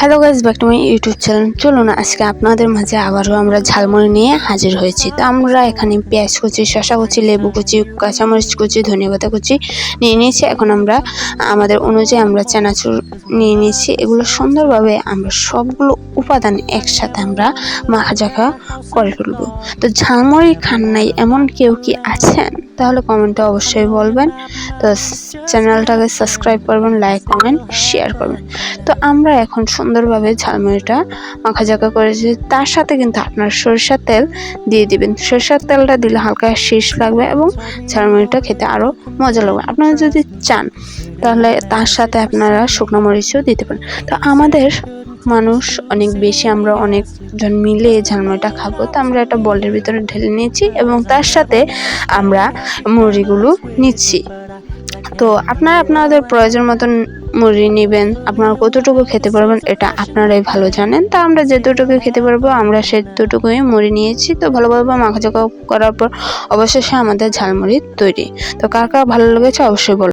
Hello guys, back to my YouTube channel. চলুন আজকে আপনাদের মাঝে আবারও আমরা ঝালমুড়ি নিয়ে হাজির হয়েছি। তো আমরা এখানে পেঁয়াজ কুচি, শসা কুচি, লেবু কুচি, কাঁচামরিচ কুচি, ধনিয়া কুচি নিয়ে নিয়েছি। এখন আমরা আমাদের অনুযায়ী আমরা চানাচুর নিয়ে নিয়েছি। এগুলো সুন্দরভাবে আমরা সবগুলো উপাদান একসাথে আমরা মাখাজাখা করে ফেলবো। তো ঝালমুড়ি খান নাই এমন কেউ কি আছেন? তাহলে কমেন্টে অবশ্যই বলবেন। তো চ্যানেলটাকে সাবস্ক্রাইব করবেন, লাইক কমেন্ট শেয়ার করবেন। তো আমরা এখন সুন্দরভাবে ঝালমুড়িটা মাখাজাকা করেছি। তার সাথে কিন্তু আপনার সরিষার তেল দিয়ে দিবেন। সরিষার তেলটা দিলে হালকা শীষ লাগবে এবং ঝালমুড়িটা খেতে আরও মজা লাগবে। আপনারা যদি চান তাহলে তার সাথে আপনারা শুকনো মরিচও দিতে পারেন। তো আমাদের মানুষ অনেক বেশি, আমরা অনেকজন মিলে ঝালমুড়িটা খাবো। তো আমরা একটা বলের ভিতরে ঢেলে নিয়েছি এবং তার সাথে আমরা মুড়িগুলো নিচ্ছি। তো আপনারা আপনাদের প্রয়োজন মতন মুড়ি নেবেন। আপনারা কতটুকু খেতে পারবেন এটা আপনারাই ভালো জানেন। তা আমরা যতটুকু খেতে পারবো আমরা সেতটুকুই মুড়ি নিয়েছি। তো ভালোভাবে মাখাচাকা করার পর অবশেষে আমাদের ঝালমুড়ি তৈরি। তো কার কার ভালো লেগেছে অবশ্যই বলবেন।